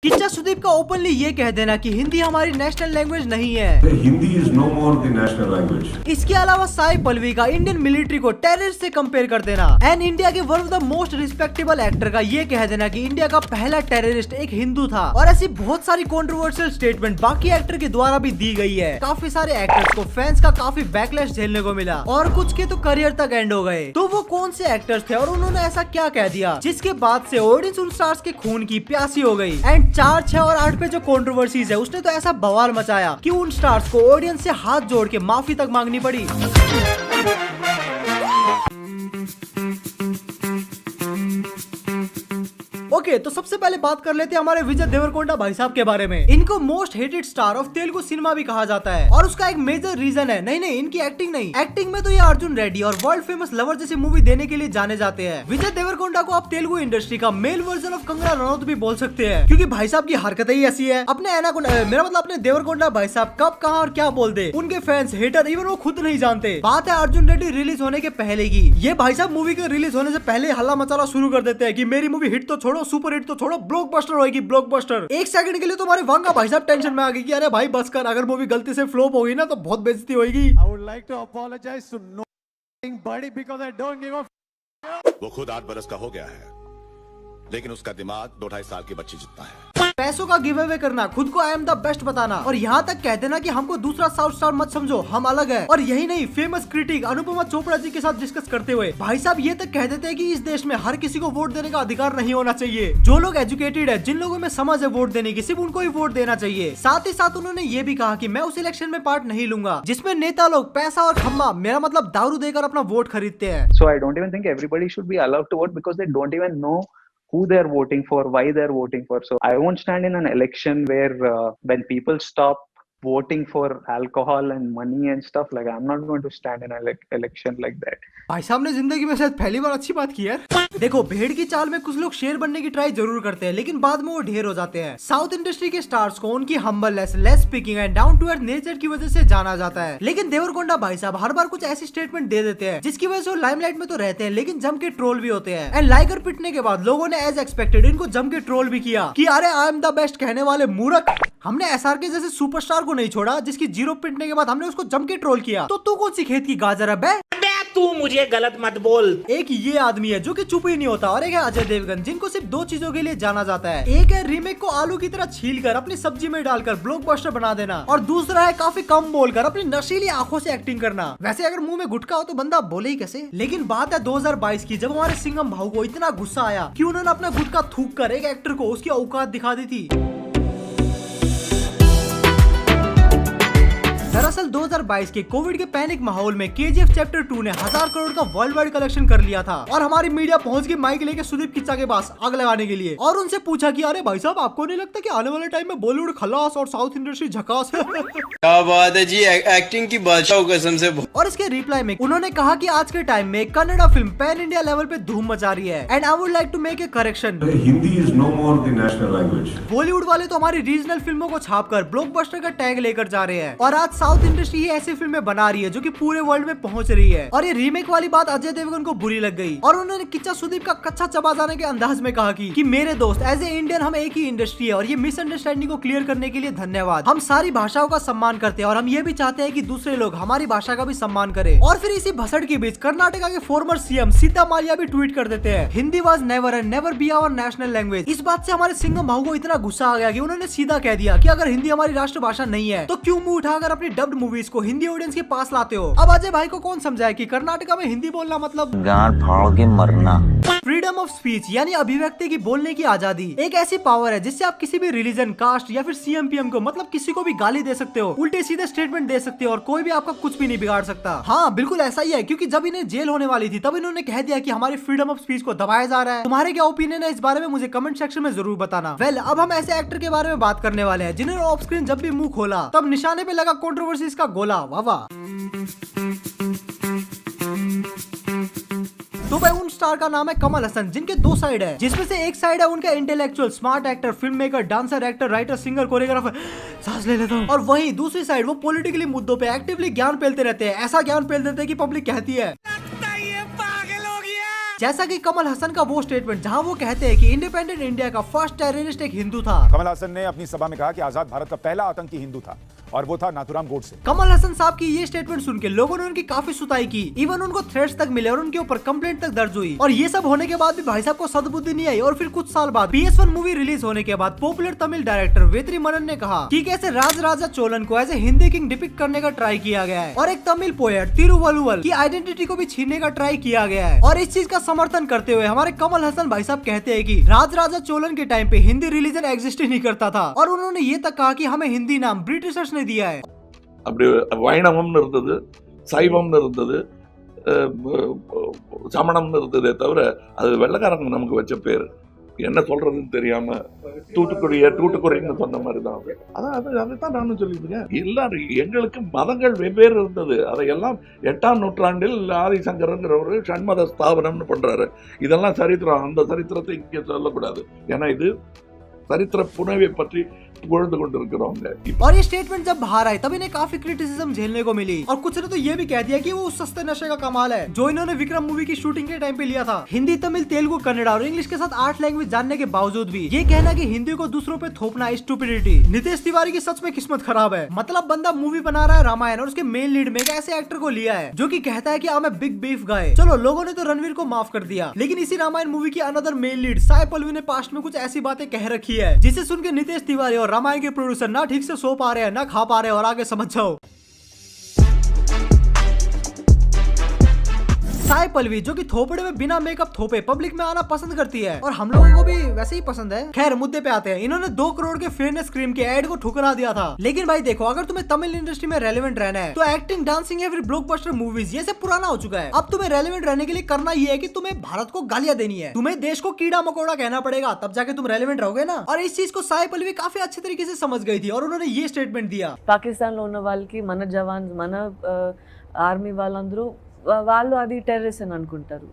किच्चा सुदीप का ओपनली ये कह देना कि हिंदी हमारी नेशनल लैंग्वेज नहीं है। Hindi is no more the national language. इसके अलावा साई पल्लवी का इंडियन मिलिट्री को टेररिस्ट से कंपेयर कर देना एंड इंडिया के one of the most respectable actor का ये कह देना कि इंडिया का पहला टेररिस्ट एक हिंदू था। और ऐसी बहुत सारी कंट्रोवर्शियल स्टेटमेंट बाकी एक्टर के द्वारा भी दी गई है। काफी सारे एक्टर्स को फैंस का काफी बैकलैश झेलने को मिला और कुछ के तो करियर तक एंड हो गए। तो वो कौन से एक्टर्स थे और उन्होंने ऐसा क्या कह दिया जिसके बाद से ऑडियंस उन स्टार्स के खून की प्यासी हो गई। एंड 4, 6 और 8 पे जो कंट्रोवर्सीज है उसने तो ऐसा बवाल मचाया कि उन स्टार्स को ऑडियंस से हाथ जोड़ के माफी तक मांगनी पड़ी। ओके, तो सबसे पहले बात कर लेते हैं हमारे विजय देवरकोंडा भाई साहब के बारे में। इनको most hated star of Telugu cinema भी कहा जाता है और उसका एक मेजर रीजन है नहीं इनकी एक्टिंग नहीं। एक्टिंग में तो ये अर्जुन रेड्डी और वर्ल्ड फेमस लवर जैसी मूवी देने के लिए जाने जाते हैं। विजय देवरकोंडा को आप तेलुगु इंडस्ट्री का male version of Kangana Ranaut भी बोल सकते हैं क्योंकि भाई साहब की हरकतें ही ऐसी है। अपने मेरा मतलब अपने देवरकोंडा भाई साहब कब कहाँ और क्या बोल दे उनके फैंस हेटर इवन वो खुद नहीं जानते। बात है अर्जुन रेड्डी रिलीज होने के पहले की। ये भाई साहब मूवी के रिलीज होने से पहले हल्ला मचाना शुरू कर देते हैं कि मेरी मूवी हिट तो छोड़ो, सुपर हिट तो छोड़ो, ब्लॉकबस्टर होगी ब्लॉकबस्टर। एक सेकंड के लिए तो हमारे वांगा भाई साहब टेंशन में आ गए कि अरे भाई बस कर, अगर मूवी गलती से फ्लॉप होगी ना तो बहुत बेइज्जती होगी। I would like to apologize to nobody because I don't give a वो खुद 8 बरस का हो गया है, लेकिन उसका दिमाग 2-2.5 साल की बच्ची जितना है। पैसों का गिव अवे करना, खुद को आई एम द बेस्ट बताना और यहाँ तक कह देना कि हमको दूसरा साउथ स्टार मत समझो, हम अलग है। और यही नहीं, फेमस क्रिटिक अनुपमा चोपड़ा जी के साथ डिस्कस करते हुए भाई साहब ये तक कह देते हैं कि इस देश में हर किसी को वोट देने का अधिकार नहीं होना चाहिए। जो लोग एजुकेटेड है, जिन लोगों में समझ है वोट देने की, सिर्फ उनको ही वोट देना चाहिए। साथ ही साथ उन्होंने ये भी कहा कि मैं उस इलेक्शन में पार्ट नहीं लूंगा जिसमें नेता लोग पैसा और खम्मा, मेरा मतलब दारू देकर अपना वोट खरीदते हैं। So I don't even think everybody should be allowed to vote because they don't even know who they're voting for, why they're voting for. So I won't stand in an election where when people stop voting for alcohol and money and stuff, like I'm not going to stand in an election like that. भाई साहब ने जिंदगी में शायद पहली बार अच्छी बात की है। देखो, भेड़ की चाल में कुछ लोग शेर बनने की ट्राई जरूर करते हैं लेकिन बाद में वो ढेर हो जाते हैं। साउथ इंडस्ट्री के स्टार्स को उनकी humbleness, less speaking and down to earth nature की वजह से जाना जाता है। लेकिन देवरकोंडा भाई साहब हर बार कुछ ऐसी स्टेटमेंट दे देते हैं जिसकी वजह से वो लाइमलाइट में तो रहते हैं लेकिन जम के ट्रोल भी होते हैं। एंड लाइकर पिटने के बाद लोगों ने एज एक्सपेक्टेड इनको जम के ट्रोल भी किया कि अरे आई एम द बेस्ट कहने वाले मूर्ख। हमने एसआरके जैसे सुपरस्टार को नहीं छोड़ा जिसकी जीरो पिटने के बाद हमने उसको जम के ट्रोल किया। तो तू कौन सी खेत की गाजर है बे? तू मुझे गलत मत बोल। एक ये आदमी है जो कि चुप ही नहीं होता और एक है अजय देवगन जिनको सिर्फ 2 चीजों के लिए जाना जाता है। एक है रीमेक को आलू की तरह छीलकर अपनी सब्जी में डालकर ब्लॉकबस्टर बना देना और दूसरा है काफी कम बोलकर अपनी नशीली आंखों से एक्टिंग करना। वैसे अगर मुंह में गुटखा हो तो बंदा बोले ही कैसे। लेकिन बात है 2022 की, जब हमारे सिंघम भाऊ को इतना गुस्सा आया कि उन्होंने अपना गुटखा थूक कर एक एक्टर को उसकी औकात दिखा दी थी। दरअसल 2022 के कोविड के पैनिक माहौल में केजीएफ चैप्टर 2 ने 1000 करोड़ का वर्ल्ड वाइड कलेक्शन कर लिया था और हमारी मीडिया पहुंच गई माइक लेके सुदीप किच्चा के पास आग लगाने के लिए और उनसे पूछा कि अरे भाई साहब आपको नहीं लगता कि आने वाले टाइम में बॉलीवुड खलास और साउथ इंडस्ट्री झकास है? क्या बात है जी, एक्टिंग की बादशाह कसम से। और इसके रिप्लाई में उन्होंने कहा कि आज के टाइम में Kannada film pan India level पे धूम मचा रही है and I would like to make a correction. Hindi is no more the national language. Bollywood वाले तो हमारी रीजनल फिल्मों को छापकर ब्लॉकबस्टर का टैग लेकर जा रहे हैं और आज साउथ इंडस्ट्री ही ऐसी फिल्में बना रही है जो कि पूरे वर्ल्ड में पहुंच रही है। और ये रीमेक वाली बात अजय देवगन को बुरी लग गई और उन्होंने किच्चा सुदीप का कच्चा चबा जाने के अंदाज में कहा कि मेरे दोस्त, एज ए इंडियन हम एक ही इंडस्ट्री है और ये मिसअंडरस्टैंडिंग को क्लियर करने के लिए धन्यवाद। हम सारी भाषाओं का सम्मान करते हैं और हम ये भी चाहते हैं कि दूसरे लोग हमारी भाषा का भी सम्मान करें। और फिर इसी भसड़ के बीच कर्नाटका के फॉर्मर सीएम सीता मालिया भी ट्वीट कर देते हैं, Hindi was never and never be our national language. इस बात से हमारे सिंघम भाऊ को इतना गुस्सा आ गया कि उन्होंने सीधा कह दिया कि अगर हिंदी हमारी राष्ट्रभाषा नहीं है तो क्यों मुंह उठाकर अपनी डब्ड मूवीज को हिंदी ऑडियंस के पास लाते हो। अब अजय भाई को कौन समझाए कि कर्नाटका में हिंदी बोलना मतलब गांड फाड़ के मरना। फ्रीडम ऑफ स्पीच यानी अभिव्यक्ति की, बोलने की आजादी एक ऐसी पावर है जिससे आप किसी भी रिलीजन, कास्ट या फिर सीएम पीएम को मतलब किसी को भी गाली दे सकते हो, उल्टे सीधे स्टेटमेंट दे सकते हो और कोई भी आपका कुछ भी नहीं बिगाड़ सकता। हाँ बिल्कुल ऐसा ही है क्योंकि जब इन्हें जेल होने वाली थी तब इन्होंने कह दिया कि हमारी फ्रीडम ऑफ स्पीच को दबाया जा रहा है। तुम्हारे क्या ओपिनियन है इस बारे में मुझे कमेंट सेक्शन में जरूर बताना। वेल, अब हम ऐसे एक्टर के बारे में बात करने वाले हैं जिन्होंने ऑफ स्क्रीन जब भी मुंह खोला तब निशाने पे लगा कंट्रोवर्सीज का गोला। वाह वाह। तो भाई उन स्टार का नाम है कमल हसन जिनके 2 साइड है, जिसमें से एक साइड है उनका intellectual, smart actor, film maker, dancer, actor, writer, singer, choreographer, सांस ले लेता हूँ। और वहीं दूसरी साइड वो पॉलिटिकली मुद्दों पे एक्टिवली ज्ञान फैलते रहते हैं। ऐसा ज्ञान फैल देते हैं कि पब्लिक कहती है ये पागल हो गया। जैसा कि कमल हसन का वो स्टेटमेंट जहां वो कहते हैं कि इंडिपेंडेंट इंडिया का फर्स्ट टेररिस्ट एक हिंदू था। कमल हसन ने अपनी सभा में कहा कि आजाद भारत का पहला आतंकी हिंदू था और वो था नाथुराम गोडसे। कमल हसन साहब की ये स्टेटमेंट सुन के लोगों ने उनकी काफी सुताई की, इवन उनको थ्रेट्स तक मिले और उनके ऊपर कंप्लेंट तक दर्ज हुई। और ये सब होने के बाद भी भाई साहब को सद्बुद्धि नहीं आई और फिर कुछ साल बाद PS1 मूवी रिलीज होने के बाद पॉपुलर तमिल डायरेक्टर वेत्री मनन ने कहा कि कैसे राज राजा चोलन को as a Hindi king depict करने का ट्राई किया गया है और एक तमिल पोएट तिरुवल्लुवर की आइडेंटिटी को भी छीनने का ट्राई किया गया है। और इस चीज का समर्थन करते हुए हमारे कमल हसन भाई साहब कहते हैं कि राज राजा चोलन के टाइम पे हिंदी रिलीजन एग्जिस्ट ही नहीं करता था और उन्होंने ये तक कहा कि हमें हिंदी नाम ब्रिटिशर्स ने दिया है। அப்படி வைணவம்னு இருந்தது, சைவம்னு இருந்தது, சமணம்னு இருந்ததே தவிர அது வெள்ளக்காரங்க நமக்கு வச்ச பேர். என்ன சொல்றதுன்னு தெரியாம தூட்டுக்குடின்னு சொன்ன மாதிரி தான். அதைத்தான் நானும் சொல்லியிருக்கேன். எல்லாரும் எங்களுக்கு மதங்கள் வெவ்வேறு இருந்தது. அதையெல்லாம் 8ஆம் நூற்றாண்டில் ஆதிசங்கரங்கிறவர் ஷண்மத ஸ்தாபனம்னு பண்றாரு. இதெல்லாம் சரித்திரம். அந்த சரித்திரத்தை இங்கே சொல்லக்கூடாது. ஏன்னா இது சரித்திர புனைவை பற்றி और ये स्टेटमेंट जब बाहर आए तब इन्हें काफी क्रिटिसिज्म झेलने को मिली और कुछ ने तो ये भी कह दिया कि वो उस सस्ते नशे का कमाल है जो इन्होंने विक्रम मूवी की शूटिंग के टाइम पे लिया था। हिंदी, तमिल, तेलुगु, कन्नड़ा और इंग्लिश के साथ 8 लैंग्वेज जानने के बावजूद भी ये कहना कि हिंदी को दूसरों पे थोपना स्टुपिडिटी। नितेश तिवारी की सच में किस्मत खराब है। मतलब बंदा मूवी बना रहा है रामायण और उसके मेन लीड में एक ऐसे एक्टर को लिया है जो कि कहता है कि I am a big beef गाय। चलो लोगों ने तो रणवीर को माफ कर दिया, लेकिन इसी रामायण मूवी की another main lead Sai Pallavi ने पास्ट में कुछ ऐसी बातें कह रखी है जिसे सुन के नितेश तिवारी और रामायण के प्रोड्यूसर ना ठीक से सो पा रहे हैं ना खा पा रहे हैं और आगे समझ जाओ। साई पल्लवी जो कि थोपड़े में बिना मेकअप थोपे पब्लिक में आना पसंद करती है और हम लोगों को भी वैसे ही पसंद है। खैर मुद्दे पे आते हैं। इन्होंने 2 करोड़ के फेयरनेस क्रीम के ऐड को ठुकरा दिया था। लेकिन भाई देखो, अगर तुम्हें तमिल इंडस्ट्री में रेलेवेंट रहना है तो एक्टिंग, डांसिंग या फिर ब्लॉकबस्टर मूवीज ये सब पुराना हो चुका है। अब तुम्हें रेलेवेंट रहने के लिए करना ये है कि तुम्हें भारत को गालियां देनी है, तुम्हें देश को कीड़ा मकोड़ा कहना पड़ेगा, तब जाके तुम रेलेवेंट रहोगे ना। और इस चीज को साई पल्लवी काफी अच्छे तरीके से समझ गई थी और उन्होंने ये स्टेटमेंट दिया, पाकिस्तान లో ఉన్న వాళ్ళకి మన జవాన్ మన ఆర్మీ వాళ్ళందరూ వాళ్ళు అది టెర్రరిస్ట్ అని అనుకుంటారు।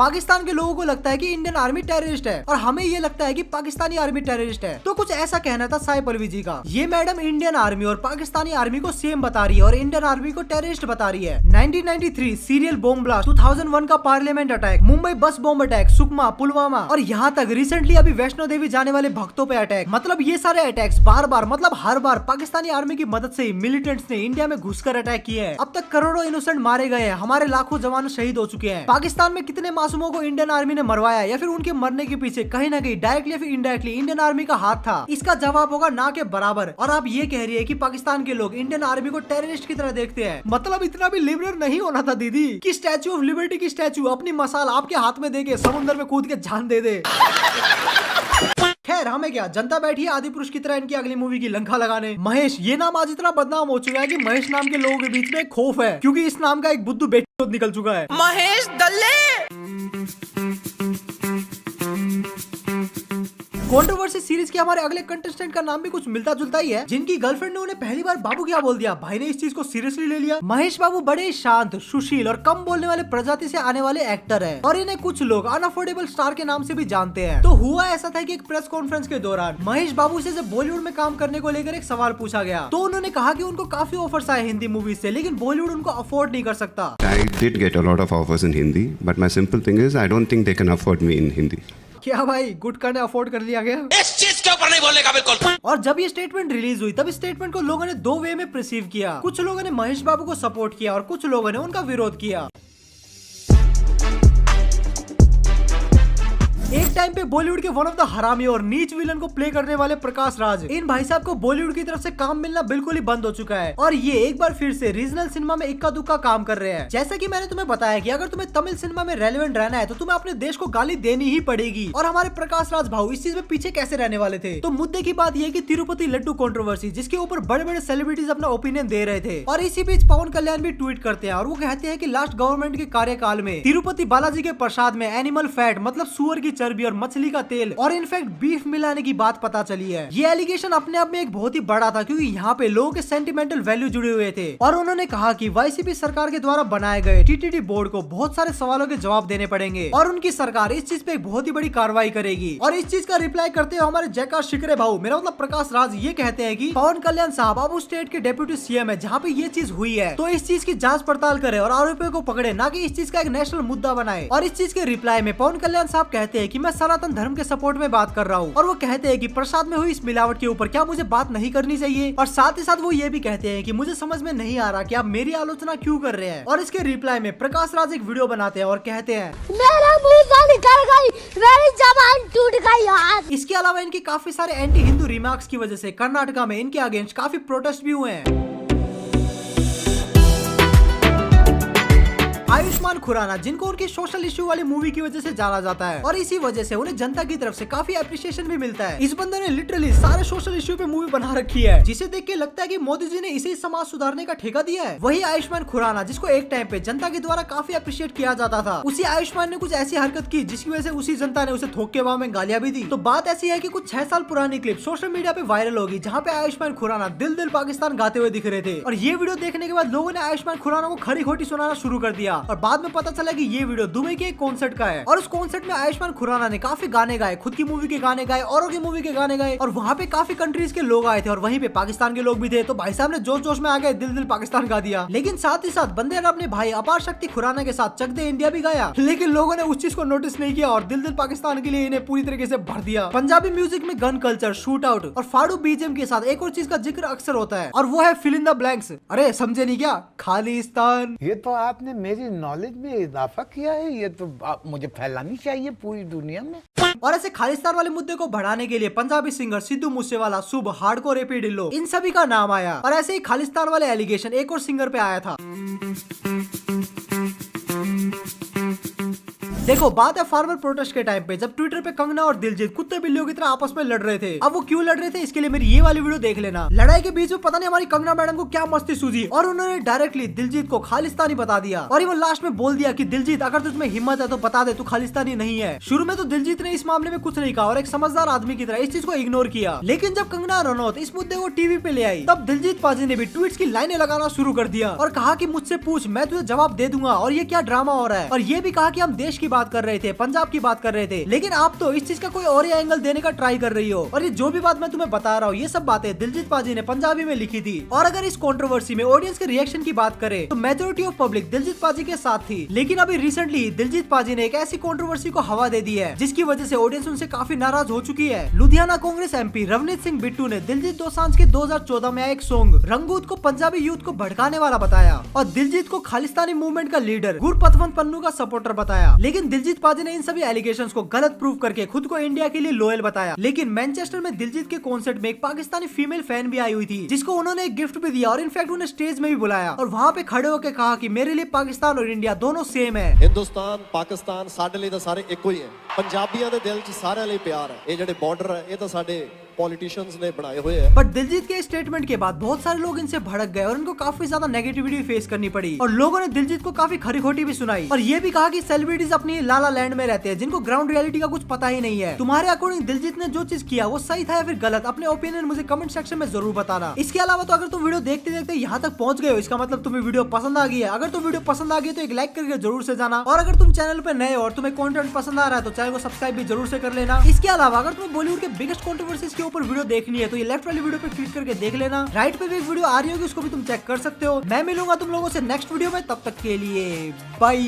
पाकिस्तान के लोगों को लगता है कि इंडियन आर्मी टेररिस्ट है और हमें ये लगता है कि पाकिस्तानी आर्मी टेररिस्ट है। तो कुछ ऐसा कहना था साई पल्लवी जी का। ये मैडम इंडियन आर्मी और पाकिस्तानी आर्मी को सेम बता रही है और इंडियन आर्मी को टेररिस्ट बता रही है। 1993 सीरियल बॉम्ब ब्लास्ट, 2001 का पार्लियामेंट अटैक, मुंबई बस बॉम्ब अटैक, सुकमा, पुलवामा और यहाँ तक रिसेंटली अभी वैष्णो देवी जाने वाले भक्तों पे अटैक। मतलब ये सारे अटैक्स बार बार, मतलब हर बार पाकिस्तानी आर्मी की मदद से ही मिलिटेंट्स ने इंडिया में घुसकर अटैक किए हैं। अब तक करोड़ों इनोसेंट मारे गए हैं, हमारे लाखों जवान शहीद हो चुके हैं। पाकिस्तान में कितने मासूमों को इंडियन आर्मी ने मरवाया या फिर उनके मरने के पीछे कहीं ना कहीं डायरेक्टली या फिर इनडायरेक्टली इंडियन आर्मी का हाथ था? इसका जवाब होगा ना के बराबर। और आप ये कह रही है कि पाकिस्तान के लोग इंडियन आर्मी को टेररिस्ट की तरह देखते हैं। मतलब इतना भी लिबरल नहीं होना था दीदी कि स्टैच्यू ऑफ लिबर्टी की स्टैच्यू अपनी मसाल आपके हाथ में देके समुद्र में कूद के जान दे दे। खैर हमें क्या, जनता बैठी है आदि पुरुष की तरह इनकी अगली मूवी की लंका लगाने। महेश, ये नाम आज इतना बदनाम हो चुका है कि महेश नाम के लोगों के बीच में खौफ है क्योंकि इस नाम का एक बुद्धू बेटी निकल चुका है। महेश दल्ले। कंट्रोवर्सी सीरीज के हमारे अगले कंटेस्टेंट का नाम भी कुछ मिलता जुलता ही है, जिनकी गर्लफ्रेंड ने उन्हें पहली बार बाबू क्या बोल दिया। भाई ने इस चीज को सीरियसली ले लिया। महेश बाबू बड़े ही शांत, सुशील और कम बोलने वाले प्रजाति से आने वाले एक्टर हैं और इन्हें कुछ लोग अनअफोर्डेबल स्टार के नाम से भी जानते हैं। तो हुआ ऐसा था कि एक प्रेस कॉन्फ्रेंस के दौरान महेश बाबू से जब बॉलीवुड में काम करने को लेकर एक सवाल पूछा गया तो उन्होंने कहा कि उनको काफी ऑफर्स आए हिंदी मूवीज से, लेकिन बॉलीवुड उनको अफोर्ड नहीं कर सकता। I did get a lot of offers in Hindi, but my simple thing is I don't think they can afford me in Hindi. क्या भाई, गुटका ने अफोर्ड कर लिया गया? इस चीज के ऊपर नहीं बोलने का बिल्कुल। और जब ये स्टेटमेंट रिलीज हुई तब इस स्टेटमेंट को लोगों ने 2 वे में परसीव किया। कुछ लोगों ने महेश बाबू को सपोर्ट किया और कुछ लोगों ने उनका विरोध किया। एक टाइम पे बॉलीवुड के वन ऑफ द हरामी और नीच विलन को प्ले करने वाले प्रकाश राज, इन भाई साहब को बॉलीवुड की तरफ से काम मिलना बिल्कुल ही बंद हो चुका है और ये एक बार फिर से रीजनल सिनेमा में इक्का दुक्का काम कर रहे हैं। जैसा कि मैंने तुम्हें बताया कि अगर तुम्हें तमिल सिनेमा में रेलेवेंट रहना है तो तुम्हें अपने देश को गाली देनी ही पड़ेगी। और हमारे प्रकाश राज भाऊ इस चीज में पीछे कैसे रहने वाले थे? तो मुद्दे की बात यह कि तिरुपति लड्डू कंट्रोवर्सी, जिसके ऊपर बड़े बड़े सेलिब्रिटीज अपना ओपिनियन दे रहे थे और इसी बीच पवन कल्याण भी ट्वीट करते हैं और वो कहते हैं कि लास्ट गवर्नमेंट के कार्यकाल में तिरुपति बालाजी के प्रसाद में एनिमल फैट मतलब सुअर की चर्बी और मछली का तेल और इनफैक्ट बीफ मिलाने की बात पता चली है। ये एलिगेशन अपने आप में एक बहुत ही बड़ा था, क्योंकि यहाँ पे लोगों के सेंटिमेंटल वैल्यू जुड़े हुए थे और उन्होंने कहा कि वाईसीपी सरकार के द्वारा बनाए गए टीटीडी बोर्ड को बहुत सारे सवालों के जवाब देने पड़ेंगे और उनकी सरकार इस चीज पे एक बहुत ही बड़ी कार्रवाई करेगी। और इस चीज का रिप्लाई करते हुए हमारे जयकाश शिकरे भाऊ, मेरा मतलब प्रकाश राज, ये कहते हैं कि पवन कल्याण साहब अब उस स्टेट के डेप्यूटी सीएम है जहाँ पे ये चीज हुई है, तो इस चीज की जांच पड़ताल करे और आरोपियों को पकड़े, ना कि इस चीज का एक नेशनल मुद्दा बनाए। और इस चीज के रिप्लाई में पवन कल्याण साहब कहते हैं कि मैं सनातन धर्म के सपोर्ट में बात कर रहा हूँ और वो कहते हैं कि प्रसाद में हुई इस मिलावट के ऊपर क्या मुझे बात नहीं करनी चाहिए। और साथ ही साथ वो ये भी कहते हैं कि मुझे समझ में नहीं आ रहा कि आप मेरी आलोचना क्यों कर रहे हैं। और इसके रिप्लाई में प्रकाश राज एक वीडियो बनाते हैं और कहते हैं मेरा मुंह निकल गई, मेरी जबान टूट गई यार। इसके अलावा इनके काफी सारे एंटी हिंदू रिमार्क्स की वजह से कर्नाटका में इनके अगेंस्ट काफी प्रोटेस्ट भी हुए हैं। आयुष्मान खुराना, जिनको उनकी सोशल इश्यू वाली मूवी की वजह से जाना जाता है और इसी वजह से उन्हें जनता की तरफ से काफी एप्रिसिएशन भी मिलता है। इस बंदे ने लिटरली सारे सोशल इश्यू पे मूवी बना रखी है, जिसे देख के लगता है कि मोदी जी ने इसे समाज सुधारने का ठेका दिया है। वही आयुष्मान खुराना, जिसको एक टाइम पे जनता के द्वारा काफी अप्रिशिएट किया जाता था, उसी आयुष्मान ने कुछ ऐसी हरकत की जिसकी वजह से उसी जनता ने उसे थोक के भाव में गालियां भी दी। तो बात ऐसी है कि कुछ 6 साल पुरानी क्लिप सोशल मीडिया पे वायरल होगी, जहाँ पे आयुष्मान खुराना दिल दिल पाकिस्तान गाते हुए दिख रहे थे और ये वीडियो देखने के बाद लोगों ने आयुष्मान खुराना को खरी खोटी सुनाना शुरू कर दिया। और बाद में पता चला कि ये वीडियो दुबई के एक कॉन्सर्ट का है और उस कॉन्सर्ट में आयुष्मान खुराना ने काफी गाने गाए, खुद की मूवी के गाने गाए, औरों की मूवी के गाने गाए और वहाँ पे काफी कंट्रीज के लोग आए थे और वहीं पे पाकिस्तान के लोग भी थे। तो भाई साहब ने जोश जोश में आ गए दिल दिल पाकिस्तान गा दिया। लेकिन साथ ही साथ बंदे ने अपने भाई अपार शक्ति खुराना के साथ चक दे इंडिया भी गाया, लेकिन लोगों ने उस चीज को नोटिस नहीं किया और दिल दिल पाकिस्तान के लिए इन्हें पूरी तरीके से भर दिया। पंजाबी म्यूजिक में गन कल्चर, शूट आउट और फाड़ू बीजेम के साथ एक और चीज का जिक्र अक्सर होता है और वो है फिल इन द ब्लैंक्स। अरे समझे नहीं क्या? खालिस्तान। ये तो आपने मेरी नॉलेज में इजाफा किया है, ये तो मुझे फैलानी चाहिए पूरी दुनिया में। और ऐसे खालिस्तान वाले मुद्दे को बढ़ाने के लिए पंजाबी सिंगर सिद्धू मूसेवाला, शुभ, हार्डकोर एपी ढिल्लो, इन सभी का नाम आया। और ऐसे ही खालिस्तान वाले एलिगेशन एक और सिंगर पे आया था। देखो बात है फार्मर प्रोटेस्ट के टाइम पे, जब ट्विटर पे कंगना और दिलजीत कुत्ते बिल्लियों की तरह आपस में लड़ रहे थे। अब वो क्यों लड़ रहे थे इसके लिए मेरी ये वाली वीडियो देख लेना। लड़ाई के बीच में पता नहीं हमारी कंगना मैडम को क्या मस्ती सूझी और उन्होंने डायरेक्टली दिलजीत को खालिस्तानी बता दिया और इवन लास्ट में बोल दिया कि दिलजीत अगर तुझमें हिम्मत है तो बता दे तू खालिस्तानी नहीं है। शुरू में तो दिलजीत ने इस मामले में कुछ नहीं कहा और एक समझदार आदमी की तरह इस चीज को इग्नोर किया, लेकिन जब कंगना रनौत इस मुद्दे को टीवी पे ले आई तब दिलजीत पाजी ने भी ट्वीट्स की लाइनें लगाना शुरू कर दिया और कहा कि मुझसे पूछ, मैं तुझे जवाब दे दूंगा और ये क्या ड्रामा हो रहा है। और ये भी कहा कि हम देश की बात कर रहे थे, पंजाब की बात कर रहे थे, लेकिन आप तो इस चीज का कोई और ही एंगल देने का ट्राई कर रही हो। और ये जो भी बात मैं तुम्हें बता रहा हूँ ये सब बातें दिलजीत पाजी ने पंजाबी में लिखी थी। और अगर इस कंट्रोवर्सी में ऑडियंस के रिएक्शन की बात करें तो मेजोरिटी ऑफ पब्लिक दिलजीत पाजी के साथ थी, लेकिन अभी रिसेंटली दिलजीत पाजी ने एक ऐसी कंट्रोवर्सी को हवा दे दी है जिसकी वजह से ऑडियंस उनसे काफी नाराज हो चुकी है। लुधियाना कांग्रेस एमपी रवनीत सिंह बिट्टू ने दिलजीत दोसांझ के 2014 में एक सॉन्ग रंगूत को पंजाबी यूथ को भड़काने वाला बताया और दिलजीत को खालिस्तानी मूवमेंट का लीडर गुरपतवंत पन्नू का सपोर्टर बताया। लेकिन दिलजीत पाजी ने इन सभी एलिगेशंस को गलत प्रूव करके खुद को इंडिया के लिए लॉयल बताया। लेकिन मैनचेस्टर में दिलजीत के कॉन्सर्ट में एक पाकिस्तानी फीमेल फैन भी आई हुई थी जिसको उन्होंने एक गिफ्ट भी दिया और इनफैक्ट उन्हें स्टेज में भी बुलाया और वहाँ पे खड़े होकर कहा कि मेरे लिए पाकिस्तान और इंडिया दोनों सेम है। हिंदुस्तान पाकिस्तान साडे लिए तो सारे एको ही है, पंजाबियों के दिल च सारे लिए प्यार है। ये जेडे बॉर्डर है ये तो साडे पॉलिटिशियंस ने बनाए हुए हैं। बट दिलजीत के स्टेटमेंट के बाद बहुत सारे लोग इनसे भड़क गए और उनको काफी ज्यादा नेगेटिविटी फेस करनी पड़ी और लोगों ने दिलजीत को काफी खरी खोटी भी सुनाई और ये भी कहा कि सेलिब्रिटीज अपनी लाला लैंड में रहते हैं जिनको ग्राउंड रियलिटी का कुछ पता ही नहीं है। तुम्हारे अकॉर्डिंग दिलजीत ने जो चीज किया वो सही था या फिर गलत, अपने ओपिनियन मुझे कमेंट सेक्शन में जरूर बताना। इसके अलावा तो अगर तुम वीडियो देखते देखते यहाँ तक पहुंच गए हो इसका मतलब तुम्हें वीडियो पसंद आ गई है। अगर तुम वीडियो पसंद आ गई तो एक लाइक करके जरूर से जाना और अगर तुम चैनल पे नए हो और तुम्हें कंटेंट पसंद आ रहा है तो चैनल को सब्सक्राइब भी जरूर से कर लेना। इसके अलावा अगर तुम्हें बॉलीवुड के बिगेस्ट कंट्रोवर्सीज के ऊपर वीडियो देखनी है तो ये लेफ्ट वाली वीडियो पे क्लिक करके देख लेना। राइट पे भी एक वीडियो आ रही होगी उसको भी तुम चेक कर सकते हो। मैं मिलूंगा तुम लोगों से नेक्स्ट वीडियो में, तब तक के लिए बाय।